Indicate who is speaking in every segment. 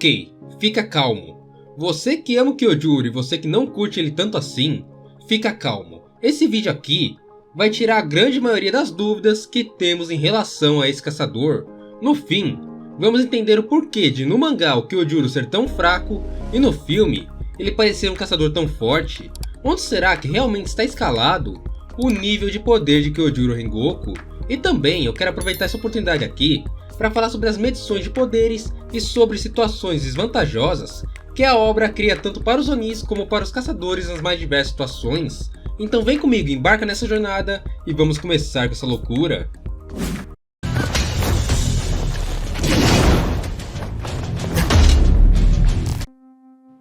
Speaker 1: Ok, fica calmo. Você que ama o Kyojuro e você que não curte ele tanto assim, fica calmo. Esse vídeo aqui vai tirar a grande maioria das dúvidas que temos em relação a esse caçador. No fim, vamos entender o porquê de no mangá o Kyojuro ser tão fraco e no filme ele parecer um caçador tão forte. Onde será que realmente está escalado o nível de poder de Kyojuro Rengoku? E também eu quero aproveitar essa oportunidade aqui para falar sobre as medições de poderes e sobre situações desvantajosas que a obra cria tanto para os Onis como para os caçadores nas mais diversas situações. Então vem comigo, embarca nessa jornada e vamos começar com essa loucura.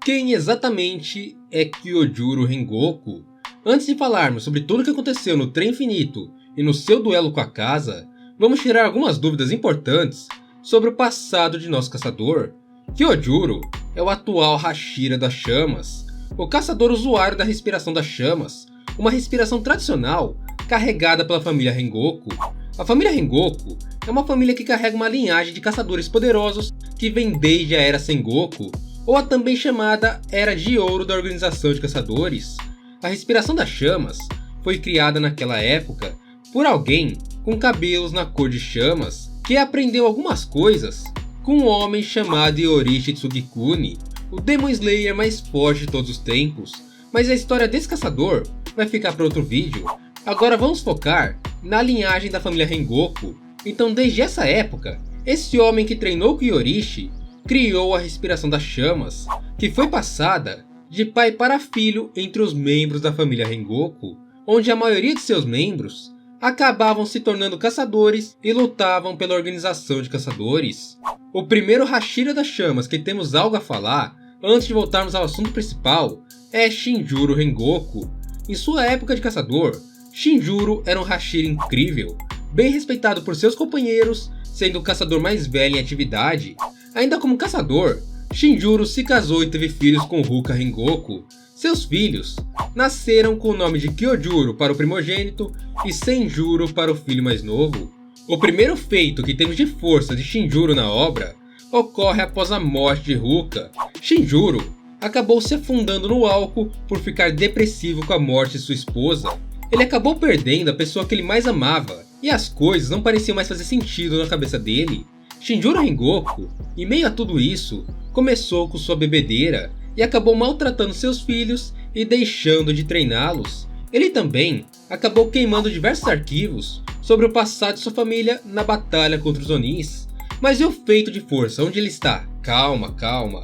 Speaker 1: Quem exatamente é Kyojuro Rengoku? Antes de falarmos sobre tudo o que aconteceu no Trem Infinito e no seu duelo com a casa, vamos tirar algumas dúvidas importantes sobre o passado de nosso caçador. Kyojuro é o atual Hashira das Chamas, o caçador usuário da respiração das chamas, uma respiração tradicional carregada pela família Rengoku. A família Rengoku é uma família que carrega uma linhagem de caçadores poderosos que vem desde a Era Sengoku, ou a também chamada Era de Ouro da Organização de Caçadores. A respiração das chamas foi criada naquela época por alguém com cabelos na cor de chamas que aprendeu algumas coisas com um homem chamado Yorishi Tsugikuni, o Demon Slayer mais forte de todos os tempos. Mas a história desse caçador vai ficar para outro vídeo. Agora vamos focar na linhagem da família Rengoku. Então desde essa época, esse homem que treinou com Yorishi criou a respiração das chamas, que foi passada de pai para filho entre os membros da família Rengoku, onde a maioria de seus membros acabavam se tornando caçadores e lutavam pela organização de caçadores. O primeiro Hashira das Chamas que temos algo a falar, antes de voltarmos ao assunto principal, é Shinjuro Rengoku. Em sua época de caçador, Shinjuro era um Hashira incrível, bem respeitado por seus companheiros, sendo o caçador mais velho em atividade. Ainda como caçador, Shinjuro se casou e teve filhos com Ruka Rengoku. Seus filhos nasceram com o nome de Kyojuro para o primogênito e Senjuro para o filho mais novo. O primeiro feito que temos de força de Shinjuro na obra ocorre após a morte de Ruka. Shinjuro acabou se afundando no álcool por ficar depressivo com a morte de sua esposa. Ele acabou perdendo a pessoa que ele mais amava e as coisas não pareciam mais fazer sentido na cabeça dele. Shinjuro Rengoku, em meio a tudo isso, começou com sua bebedeira e acabou maltratando seus filhos e deixando de treiná-los. Ele também acabou queimando diversos arquivos sobre o passado de sua família na batalha contra os Onis. Mas e o feito de força, onde ele está? Calma,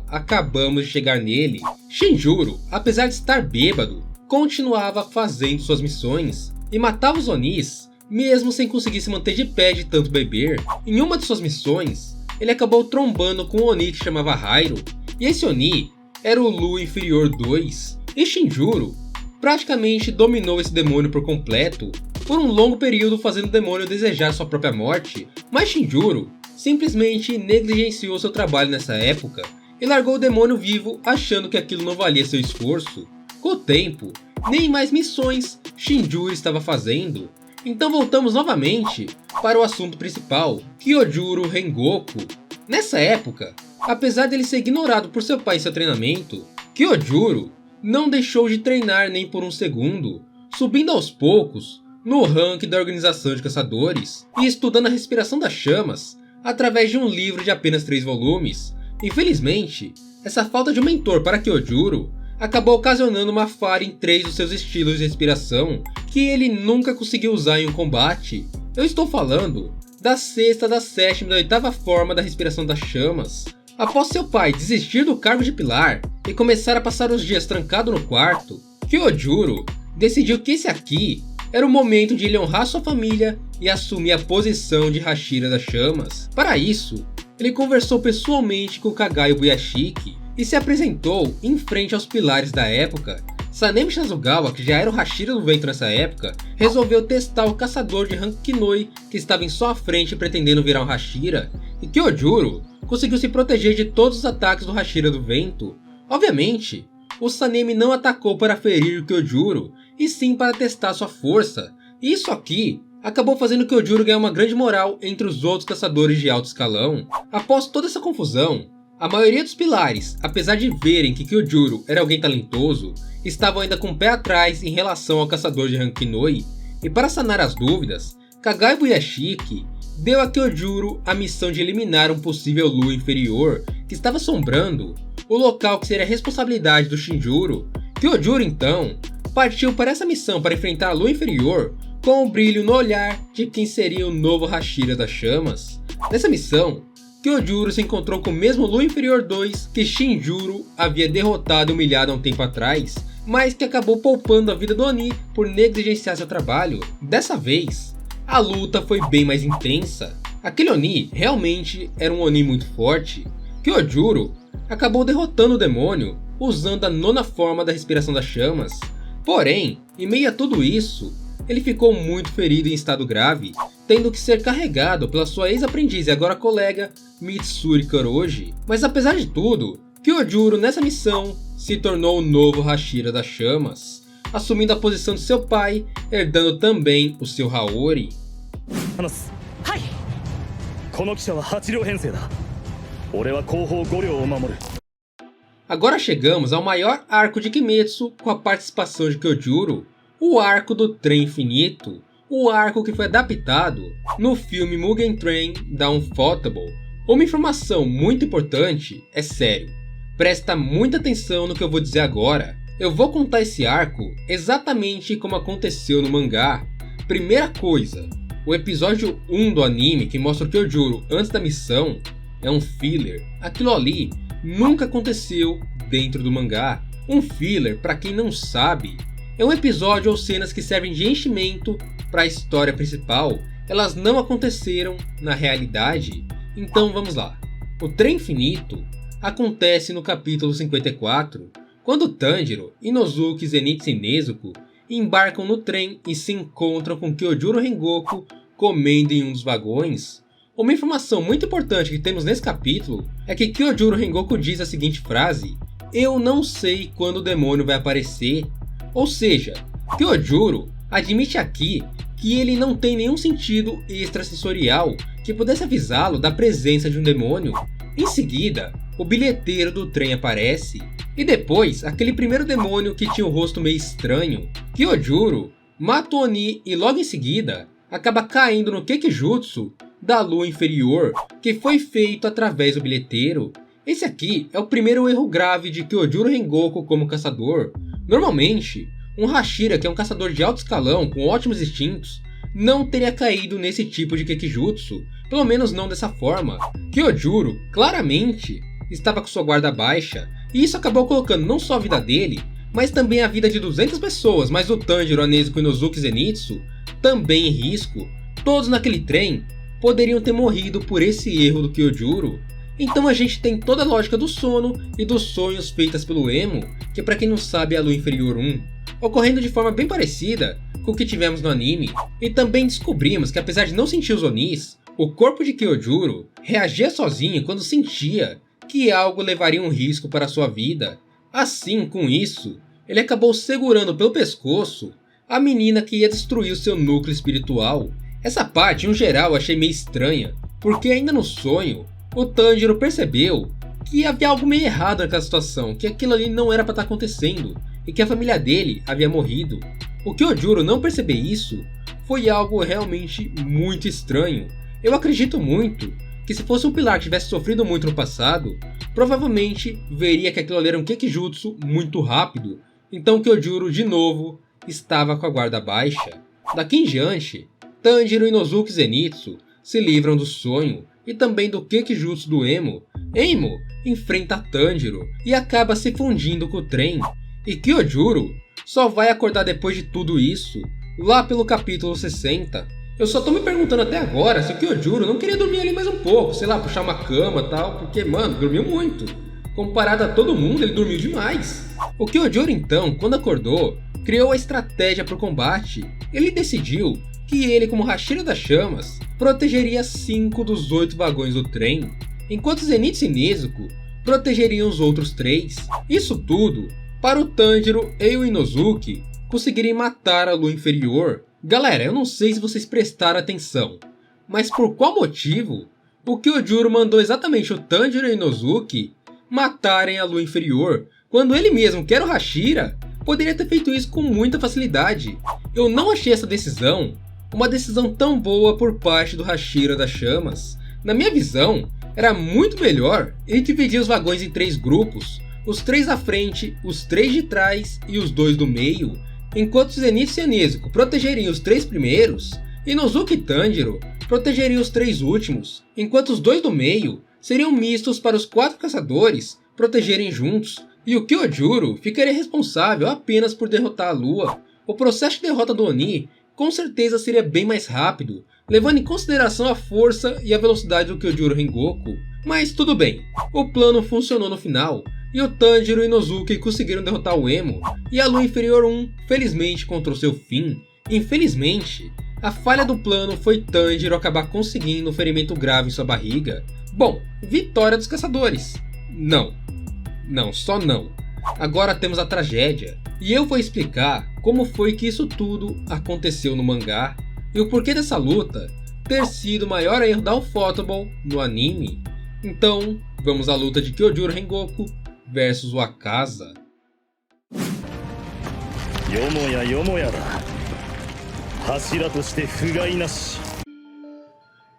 Speaker 1: acabamos de chegar nele. Shinjuro, apesar de estar bêbado, continuava fazendo suas missões e matava os Onis, mesmo sem conseguir se manter de pé de tanto beber. Em uma de suas missões, ele acabou trombando com um Oni que chamava Hairo, e esse Oni era o Lu Inferior 2, e Shinjuro praticamente dominou esse demônio por completo, por um longo período fazendo o demônio desejar sua própria morte. Mas Shinjuro simplesmente negligenciou seu trabalho nessa época e largou o demônio vivo achando que aquilo não valia seu esforço. Com o tempo, nem mais missões Shinjuro estava fazendo. Então voltamos novamente para o assunto principal, Kyojuro Rengoku. Nessa época, apesar dele ser ignorado por seu pai em seu treinamento, Kyojuro não deixou de treinar nem por um segundo, subindo aos poucos no ranking da organização de caçadores e estudando a respiração das chamas através de um livro de apenas 3 volumes. Infelizmente, essa falta de um mentor para Kyojuro acabou ocasionando uma falha em 3 dos seus estilos de respiração que ele nunca conseguiu usar em um combate. Eu estou falando da 6ª, da 7ª e da 8ª forma da respiração das chamas. Após seu pai desistir do cargo de pilar e começar a passar os dias trancado no quarto, Kyojuro decidiu que esse aqui era o momento de ele honrar sua família e assumir a posição de Hashira das Chamas. Para isso, ele conversou pessoalmente com Kagai Ubuyashiki e se apresentou em frente aos pilares da época. Sanemi Shazugawa, que já era o Hashira do Vento nessa época, resolveu testar o caçador de Hankinoi que estava em sua frente pretendendo virar um Hashira, e Kyojuro conseguiu se proteger de todos os ataques do Hashira do Vento. Obviamente, o Sanemi não atacou para ferir o Kyojuro, e sim para testar sua força, e isso aqui acabou fazendo Kyojuro ganhar uma grande moral entre os outros caçadores de alto escalão. Após toda essa confusão, A maioria dos pilares, apesar de verem que Kyojuro era alguém talentoso, estavam ainda com o pé atrás em relação ao caçador de Hankinoi, e para sanar as dúvidas, Kagai Buyashiki deu a Kyojuro a missão de eliminar um possível Lua inferior que estava assombrando o local que seria a responsabilidade do Shinjuro. Kyojuro então partiu para essa missão para enfrentar a Lua inferior com um brilho no olhar de quem seria o novo Hashira das Chamas. Nessa missão, Kyojuro se encontrou com o mesmo Lua Inferior 2 que Shinjuro havia derrotado e humilhado há um tempo atrás, mas que acabou poupando a vida do Oni por negligenciar seu trabalho. Dessa vez, a luta foi bem mais intensa. Aquele Oni realmente era um Oni muito forte. Kyojuro acabou derrotando o demônio usando a 9ª forma da respiração das chamas. Porém, em meio a tudo isso, ele ficou muito ferido em estado grave, tendo que ser carregado pela sua ex-aprendiz e agora colega Mitsuri Kuroji. Mas apesar de tudo, Kyojuro nessa missão se tornou o novo Hashira das Chamas, assumindo a posição de seu pai, herdando também o seu Haori. Agora chegamos ao maior arco de Kimetsu com a participação de Kyojuro, o arco do Trem Infinito, o arco que foi adaptado no filme Mugen Train Downfaltable. Uma informação muito importante, é sério, presta muita atenção no que eu vou dizer agora. Eu vou contar esse arco exatamente como aconteceu no mangá. Primeira coisa, o episódio 1 do anime que mostra o Kyojuro antes da missão é um filler. Aquilo ali nunca aconteceu dentro do mangá. Um filler, para quem não sabe, é um episódio ou cenas que servem de enchimento para a história principal. Elas não aconteceram na realidade. Então vamos lá. O Trem Infinito acontece no capítulo 54, quando Tanjiro, Inosuke, Zenitsu e Nezuko embarcam no trem e se encontram com Kyojuro Rengoku comendo em um dos vagões. Uma informação muito importante que temos nesse capítulo é que Kyojuro Rengoku diz a seguinte frase: "Eu não sei quando o demônio vai aparecer." Ou seja, Kyojuro admite aqui que ele não tem nenhum sentido extrasensorial que pudesse avisá-lo da presença de um demônio. Em seguida, o bilheteiro do trem aparece, e depois aquele primeiro demônio que tinha o rosto meio estranho. Kyojuro mata o Oni e logo em seguida acaba caindo no Kekijutsu da Lua Inferior, que foi feito através do bilheteiro. Esse aqui é o primeiro erro grave de Kyojuro Rengoku como caçador. Normalmente, um Hashira que é um caçador de alto escalão com ótimos instintos não teria caído nesse tipo de Kekijutsu, pelo menos não dessa forma. Kyojuro claramente estava com sua guarda baixa, e isso acabou colocando não só a vida dele, mas também a vida de 200 pessoas, mais o Tanjiro, a Nezuko, Inosuke e Zenitsu, também em risco. Todos naquele trem poderiam ter morrido por esse erro do Kyojuro. Então a gente tem toda a lógica do sono e dos sonhos feitas pelo Emo, que para quem não sabe é a Lua Inferior 1, ocorrendo de forma bem parecida com o que tivemos no anime. E também descobrimos que apesar de não sentir os Onis, o corpo de Kyojuro reagia sozinho quando sentia que algo levaria um risco para sua vida. Assim, com isso, ele acabou segurando pelo pescoço a menina que ia destruir o seu núcleo espiritual. Essa parte, em geral, eu achei meio estranha, porque ainda no sonho, o Tanjiro percebeu que havia algo meio errado naquela situação, que aquilo ali não era para estar acontecendo, e que a família dele havia morrido. O Kyojuro não perceber isso foi algo realmente muito estranho. Eu acredito muito que se fosse um pilar que tivesse sofrido muito no passado, provavelmente veria que aquilo ali era um Kekijutsu muito rápido, então Kyojuro de novo estava com a guarda baixa. Daqui em diante, Tanjiro, Inosuke e Zenitsu se livram do sonho e também do Kekijutsu do Emo. Emo enfrenta Tanjiro e acaba se fundindo com o trem, e Kyojuro só vai acordar depois de tudo isso, lá pelo capítulo 60. Eu só tô me perguntando até agora se o Kyojuro não queria dormir ali mais um pouco, sei lá, puxar uma cama e tal, porque, mano, dormiu muito. Comparado a todo mundo, ele dormiu demais. O Kyojuro então, quando acordou, criou a estratégia para o combate. Ele decidiu que ele, como Hashira das Chamas, protegeria 5 dos 8 vagões do trem, enquanto Zenitsu e Nezuko protegeriam os outros 3. Isso tudo para o Tanjiro e o Inosuke conseguirem matar a Lua Inferior. Galera, eu não sei se vocês prestaram atenção, mas por qual motivo o Kyojuro mandou exatamente o Tanjiro e o Inosuke matarem a lua inferior, quando ele mesmo, que era o Hashira, poderia ter feito isso com muita facilidade. Eu não achei essa decisão uma decisão tão boa por parte do Hashira das Chamas. Na minha visão, era muito melhor ele dividir os vagões em 3 grupos, os 3 à frente, os 3 de trás e os 2 do meio, enquanto Zenitsu e Nezuko protegeriam os 3 primeiros, Inosuke e Tanjiro protegeriam os 3 últimos, enquanto os 2 do meio seriam mistos para os 4 caçadores protegerem juntos, e o Kyojuro ficaria responsável apenas por derrotar a lua. O processo de derrota do Oni com certeza seria bem mais rápido, levando em consideração a força e a velocidade do Kyojuro Rengoku. Mas tudo bem, o plano funcionou no final, e o Tanjiro e Inosuke conseguiram derrotar o Emo, e a Lua Inferior 1 felizmente encontrou seu fim. Infelizmente, a falha do plano foi Tanjiro acabar conseguindo um ferimento grave em sua barriga. Bom, vitória dos caçadores. Não, só não. Agora temos a tragédia, e eu vou explicar como foi que isso tudo aconteceu no mangá, e o porquê dessa luta ter sido o maior erro da Ufotable no anime. Então, vamos à luta de Kyojuro Rengoku versus o Akaza.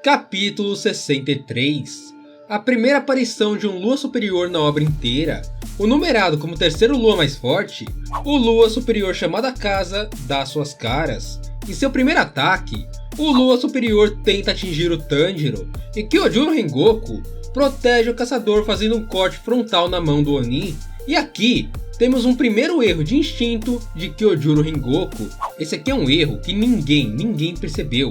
Speaker 1: Capítulo 63. A primeira aparição de um Lua Superior na obra inteira. O numerado como terceiro Lua mais forte, o Lua Superior chamado Akaza dá suas caras. Em seu primeiro ataque, o Lua Superior tenta atingir o Tanjiro, e Kyojuro Rengoku protege o caçador fazendo um corte frontal na mão do Oni. E aqui temos um primeiro erro de instinto de Kyojuro Rengoku. Esse aqui é um erro que ninguém percebeu.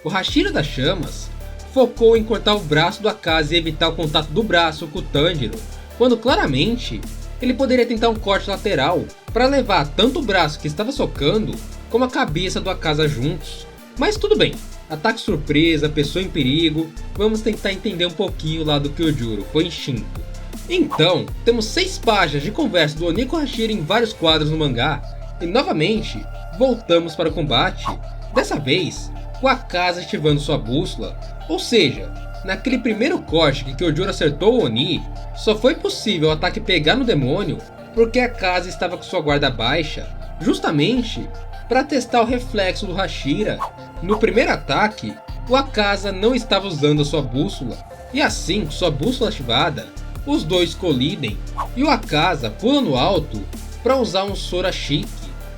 Speaker 1: O Hashira das Chamas focou em cortar o braço do Akaza e evitar o contato do braço com o Tanjiro, quando claramente ele poderia tentar um corte lateral para levar tanto o braço que estava socando como a cabeça do Akaza juntos. Mas tudo bem, ataque surpresa, pessoa em perigo, vamos tentar entender um pouquinho lá do Kyojuro, foi instinto. Então, temos 6 páginas de conversa do Oni com Hashira em vários quadros no mangá, e novamente, voltamos para o combate, dessa vez com a Akaza ativando sua bússola, ou seja, naquele primeiro corte que Kyojuro acertou o Oni, só foi possível o ataque pegar no demônio porque a Akaza estava com sua guarda baixa, justamente para testar o reflexo do Hashira. No primeiro ataque, o Akaza não estava usando a sua bússola, e assim, com sua bússola ativada, os dois colidem, e o Akaza pula no alto para usar um Sorashiki,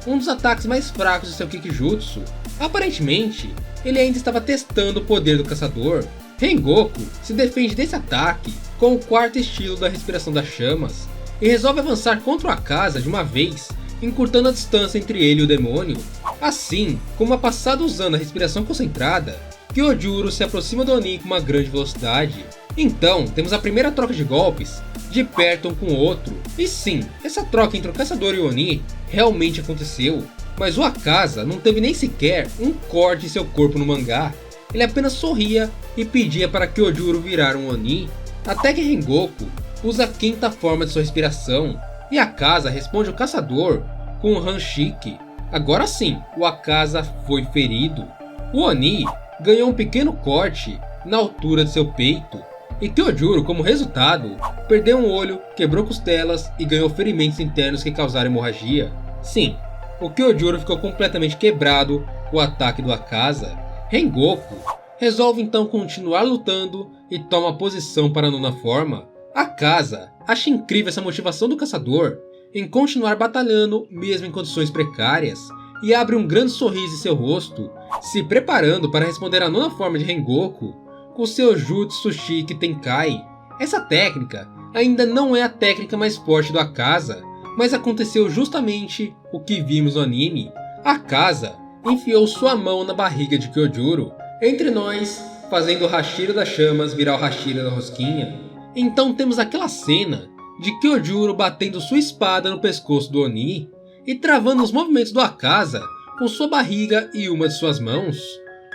Speaker 1: um dos ataques mais fracos de seu Kikijutsu. Aparentemente, ele ainda estava testando o poder do caçador. Rengoku se defende desse ataque com o quarto estilo da respiração das chamas, e resolve avançar contra o Akaza de uma vez, encurtando a distância entre ele e o demônio. Assim, com uma passada usando a respiração concentrada, Kyojuro se aproxima do Oni com uma grande velocidade. Então, temos a primeira troca de golpes, de perto um com o outro. E sim, essa troca entre o caçador e o Oni realmente aconteceu, mas o Akaza não teve nem sequer um corte em seu corpo no mangá. Ele apenas sorria e pedia para Kyojuro virar um Oni, até que Rengoku usa a quinta forma de sua respiração, e Akaza responde ao caçador com um Hanshiki. Agora sim, o Akaza foi ferido. O Oni ganhou um pequeno corte na altura de seu peito, e Kyojuro, como resultado, perdeu um olho, quebrou costelas e ganhou ferimentos internos que causaram hemorragia. Sim, o Kyojuro ficou completamente quebrado com o ataque do Akaza. Rengoku resolve então continuar lutando e toma posição para a nona forma. Akaza acha incrível essa motivação do caçador em continuar batalhando mesmo em condições precárias, e abre um grande sorriso em seu rosto, se preparando para responder à nona forma de Rengoku com seu Jutsu Shiki Tenkai. Essa técnica ainda não é a técnica mais forte do Akaza, mas aconteceu justamente o que vimos no anime. Akaza enfiou sua mão na barriga de Kyojuro, entre nós, fazendo o Hashira das Chamas virar o Hashira da Rosquinha. Então temos aquela cena de Kyojuro batendo sua espada no pescoço do Oni e travando os movimentos do Akaza com sua barriga e uma de suas mãos.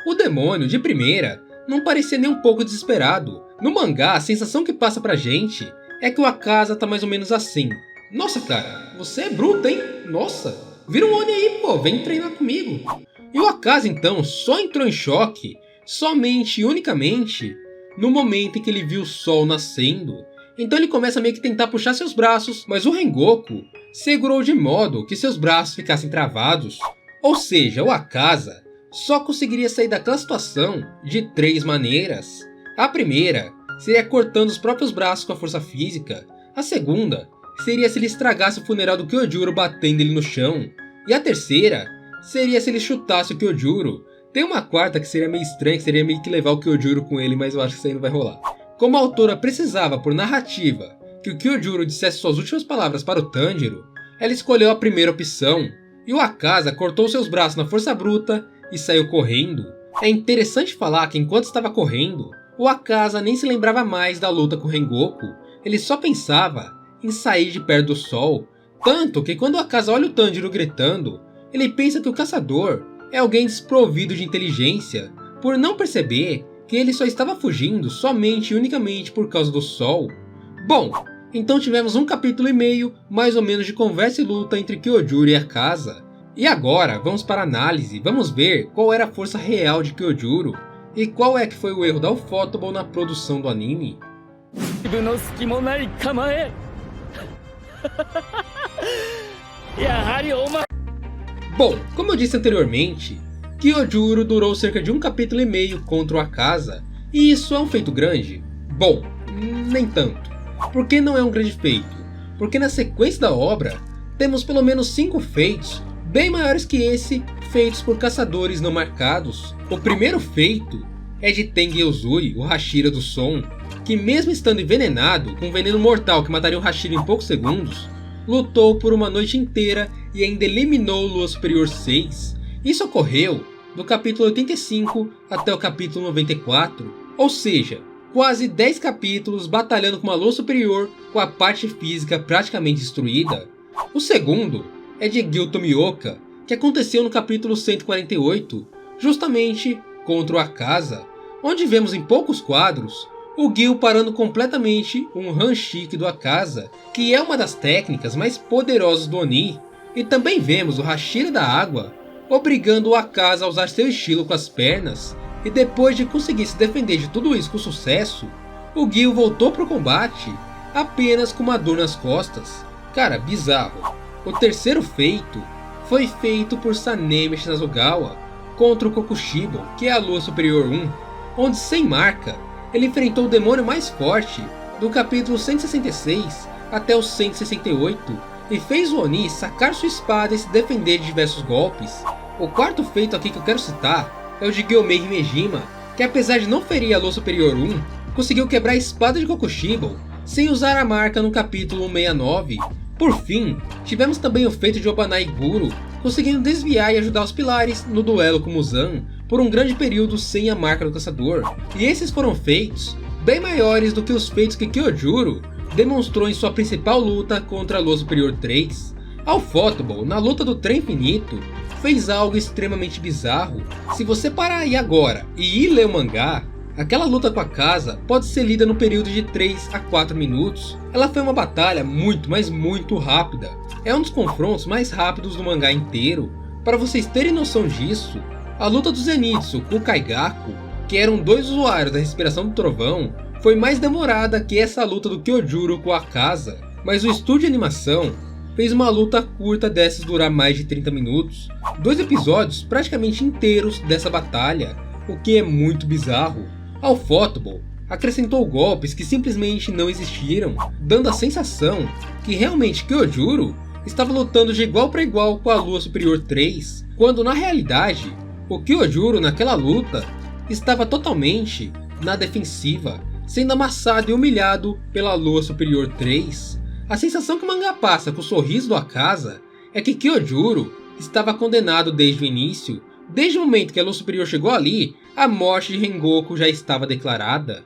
Speaker 1: O demônio, de primeira, não parecia nem um pouco desesperado. No mangá, a sensação que passa pra gente é que o Akaza tá mais ou menos assim: nossa cara, você é bruto, hein? Nossa, vira um Oni aí, pô, vem treinar comigo. E o Akaza então só entrou em choque somente e unicamente no momento em que ele viu o sol nascendo. Então ele começa a meio que tentar puxar seus braços, mas o Rengoku segurou de modo que seus braços ficassem travados. Ou seja, o Akaza só conseguiria sair daquela situação de 3 maneiras. A primeira seria cortando os próprios braços com a força física. A segunda seria se ele estragasse o funeral do Kyojuro batendo ele no chão. E a terceira seria se ele chutasse o Kyojuro. Tem uma quarta que seria meio estranha, que seria meio que levar o Kyojuro com ele, mas eu acho que isso aí não vai rolar. Como a autora precisava, por narrativa, que o Kyojuro dissesse suas últimas palavras para o Tanjiro, ela escolheu a primeira opção, e o Akaza cortou seus braços na força bruta e saiu correndo. É interessante falar que enquanto estava correndo, o Akaza nem se lembrava mais da luta com o Rengoku, ele só pensava em sair de perto do sol, tanto que quando o Akaza olha o Tanjiro gritando, ele pensa que o caçador é alguém desprovido de inteligência, por não perceber que ele só estava fugindo somente e unicamente por causa do sol. Bom, então tivemos um capítulo e meio, mais ou menos, de conversa e luta entre Kyojuro e Akaza. E agora, vamos para a análise, vamos ver qual era a força real de Kyojuro, e qual é que foi o erro da Ufotable na produção do anime. Bom, como eu disse anteriormente, Kyojuro durou cerca de um capítulo e meio contra o Akaza, e isso é um feito grande? Bom, nem tanto. Por que não é um grande feito? Porque na sequência da obra, temos pelo menos 5 feitos, bem maiores que esse, feitos por caçadores não marcados. O primeiro feito é de Tengyozui, o Hashira do som, que mesmo estando envenenado, com um veneno mortal que mataria o Hashira em poucos segundos, lutou por uma noite inteira e ainda eliminou o Lua Superior 6. Isso ocorreu do capítulo 85 até o capítulo 94, ou seja, quase 10 capítulos batalhando com uma Lua Superior com a parte física praticamente destruída. O segundo é de Gil Tomioka, que aconteceu no capítulo 148, justamente contra o Akaza, onde vemos em poucos quadros o Gil parando completamente um Hanshiki do Akaza, que é uma das técnicas mais poderosas do Oni, e também vemos o Hashira da água obrigando o Akaza a usar seu estilo com as pernas, e depois de conseguir se defender de tudo isso com sucesso, o Gil voltou para o combate apenas com uma dor nas costas. Cara, bizarro. O terceiro feito foi feito por Sanemi Shinazugawa contra o Kokushibo, que é a Lua Superior 1, onde sem marca, ele enfrentou o demônio mais forte do capítulo 166 até o 168, e fez o Oni sacar sua espada e se defender de diversos golpes. O quarto feito aqui que eu quero citar é o de Gyomei Himejima, que apesar de não ferir a Lua Superior 1, conseguiu quebrar a espada de Kokushibo sem usar a marca no capítulo 169. Por fim, tivemos também o feito de Obanai Guru, conseguindo desviar e ajudar os pilares no duelo com Muzan por um grande período sem a marca do caçador. E esses foram feitos bem maiores do que os feitos que Kyojuro demonstrou em sua principal luta contra a Lua Superior 3. A Ufotable, na luta do Trem Infinito, fez algo extremamente bizarro. Se você parar aí agora e ir ler o mangá, aquela luta com a Akaza pode ser lida no período de 3 a 4 minutos. Ela foi uma batalha muito, mas muito rápida. É um dos confrontos mais rápidos do mangá inteiro. Para vocês terem noção disso, a luta do Zenitsu com o Kaigaku, que eram 2 usuários da respiração do trovão, foi mais demorada que essa luta do Kyojuro com a Akaza, mas o estúdio de animação fez uma luta curta dessas durar mais de 30 minutos, 2 episódios praticamente inteiros dessa batalha, o que é muito bizarro. A Ufotable acrescentou golpes que simplesmente não existiram, dando a sensação que realmente Kyojuro estava lutando de igual para igual com a Lua Superior 3, quando na realidade o Kyojuro naquela luta estava totalmente na defensiva, sendo amassado e humilhado pela Lua Superior 3. A sensação que o mangá passa com o sorriso do Akaza é que Kyojuro estava condenado desde o início. Desde o momento que a Lua Superior chegou ali, a morte de Rengoku já estava declarada.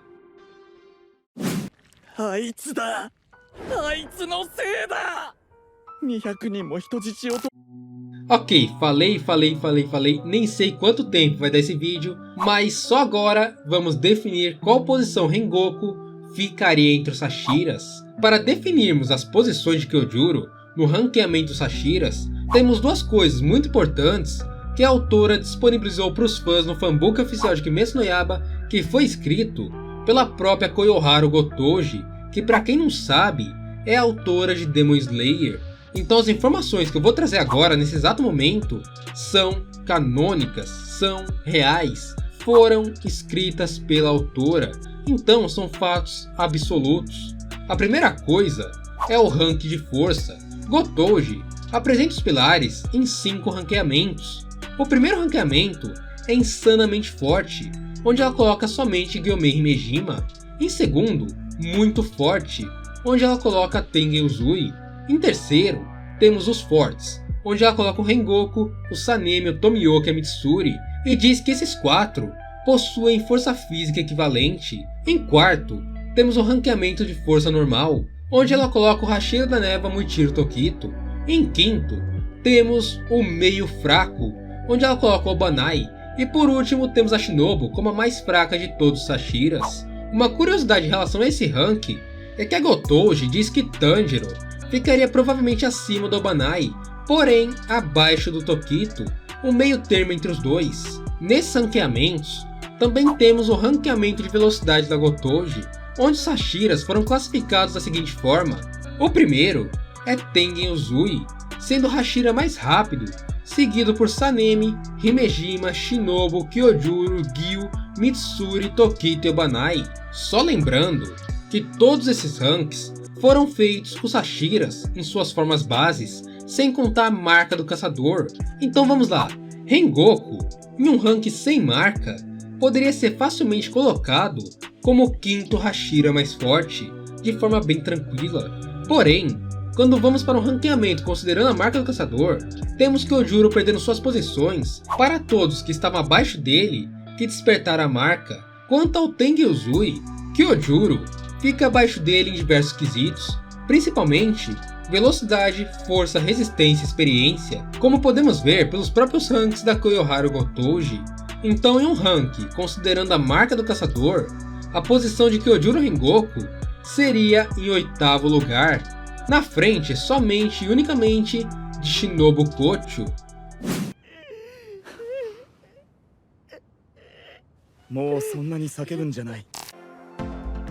Speaker 1: Ok, falei, nem sei quanto tempo vai dar esse vídeo, mas só agora vamos definir qual posição Rengoku ficaria entre os Hashiras. Para definirmos as posições de Kyojuro no ranqueamento dos Hashiras, temos 2 coisas muito importantes que a autora disponibilizou para os fãs no fanbook oficial de Kimetsu no Yaiba, que foi escrito pela própria Koyoharu Gotoji, que para quem não sabe, é a autora de Demon Slayer. Então as informações que eu vou trazer agora, nesse exato momento, são canônicas, são reais, foram escritas pela autora, então são fatos absolutos. A primeira coisa é o rank de força. Gotoji apresenta os pilares em 5 ranqueamentos. O primeiro ranqueamento é insanamente forte, onde ela coloca somente Gyomei Himejima. Em segundo, muito forte, onde ela coloca Tengen Uzui. Em terceiro, temos os fortes, onde ela coloca o Rengoku, o Sanemi, o Tomioka e a Mitsuri, e diz que esses 4 possuem força física equivalente. Em quarto, temos o ranqueamento de força normal, onde ela coloca o Hashira da Neva Muichiro Tokito. Em quinto, temos o meio fraco, onde ela coloca o Obanai. E por último, temos a Shinobu como a mais fraca de todos os Hashiras. Uma curiosidade em relação a esse rank é que a Gotoji diz que Tanjiro ficaria provavelmente acima do Obanai, porém abaixo do Tokito, um meio termo entre os dois. Nesses ranqueamentos, também temos o ranqueamento de velocidade da Gotoji, onde os Hashiras foram classificados da seguinte forma. O primeiro é Tengen Uzui, sendo o Hashira mais rápido, seguido por Sanemi, Himejima, Shinobu, Kyojuro, Gyu, Mitsuri, Tokito e Obanai. Só lembrando que todos esses ranks foram feitos com os Hashiras em suas formas bases, sem contar a marca do caçador. Então vamos lá, Rengoku, em um rank sem marca, poderia ser facilmente colocado como o 5º Hashira mais forte, de forma bem tranquila. Porém, quando vamos para um ranqueamento considerando a marca do caçador, temos Kyojuro perdendo suas posições para todos que estavam abaixo dele que despertaram a marca. Quanto ao Tengen Uzui, Kyojuro fica abaixo dele em diversos quesitos, principalmente velocidade, força, resistência e experiência, como podemos ver pelos próprios ranks da Koyoharu Gotoji. Então em um rank, considerando a marca do caçador, a posição de Kyojuro Rengoku seria em 8º lugar, na frente somente e unicamente de Shinobu Kocho.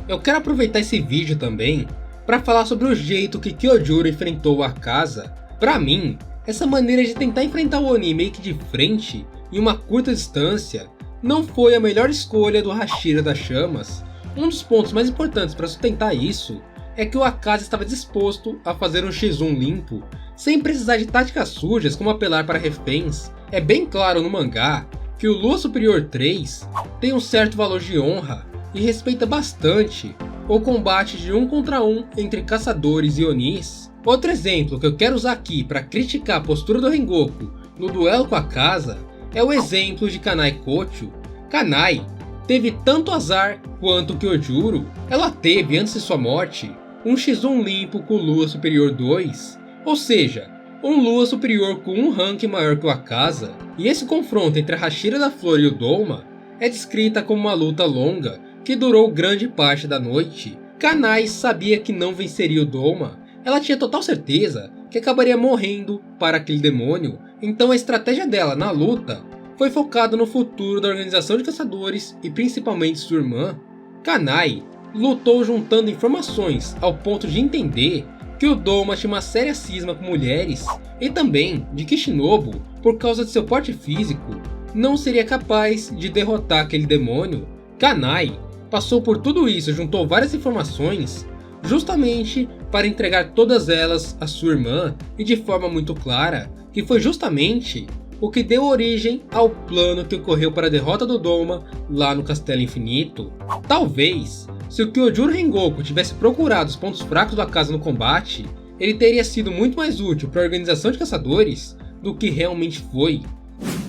Speaker 1: Eu quero aproveitar esse vídeo também para falar sobre o jeito que Kyojuro enfrentou a casa. Pra mim, essa maneira de tentar enfrentar o Oni meio que de frente, em uma curta distância, não foi a melhor escolha do Hashira das Chamas. Um dos pontos mais importantes para sustentar isso é que o Akaza estava disposto a fazer um X1 limpo, sem precisar de táticas sujas como apelar para reféns. É bem claro no mangá que o Lua Superior 3 tem um certo valor de honra e respeita bastante o combate de 1 contra 1 entre caçadores e Onis. Outro exemplo que eu quero usar aqui para criticar a postura do Rengoku no duelo com a Akaza é o exemplo de Kanai Kocho. Kanai teve tanto azar quanto Kyojuro. Ela teve, antes de sua morte, um X1 limpo com o Lua Superior 2, ou seja, um Lua Superior com um rank maior que o Akaza, e esse confronto entre a Hashira da Flor e o Doma é descrita como uma luta longa que durou grande parte da noite. Kanai sabia que não venceria o Doma, ela tinha total certeza que acabaria morrendo para aquele demônio, então a estratégia dela na luta foi focada no futuro da organização de caçadores e principalmente sua irmã. Kanai lutou juntando informações ao ponto de entender que o Doma tinha uma séria cisma com mulheres e também de que Shinobu, por causa de seu porte físico, não seria capaz de derrotar aquele demônio. Kanai passou por tudo isso e juntou várias informações justamente para entregar todas elas à sua irmã e de forma muito clara, que foi justamente o que deu origem ao plano que ocorreu para a derrota do Doma lá no Castelo Infinito. Talvez, se o Kyojuro Rengoku tivesse procurado os pontos fracos da casa no combate, ele teria sido muito mais útil para a organização de caçadores do que realmente foi.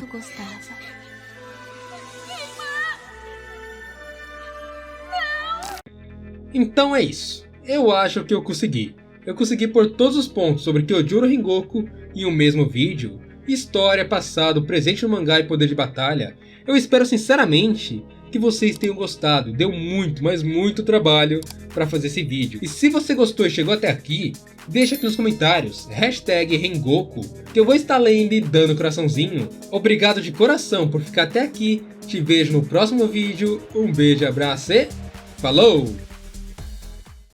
Speaker 2: Eu gostava.
Speaker 1: Então é isso. Eu acho que eu consegui. Eu consegui pôr todos os pontos sobre Kyojuro Rengoku em um mesmo vídeo. História, passado, presente no mangá e poder de batalha. Eu espero sinceramente que vocês tenham gostado. Deu muito, mas muito trabalho para fazer esse vídeo. E se você gostou e chegou até aqui, deixa aqui nos comentários, #Rengoku, que eu vou estar lendo e dando coraçãozinho. Obrigado de coração por ficar até aqui. Te vejo no próximo vídeo. Um beijo, abraço e Falou!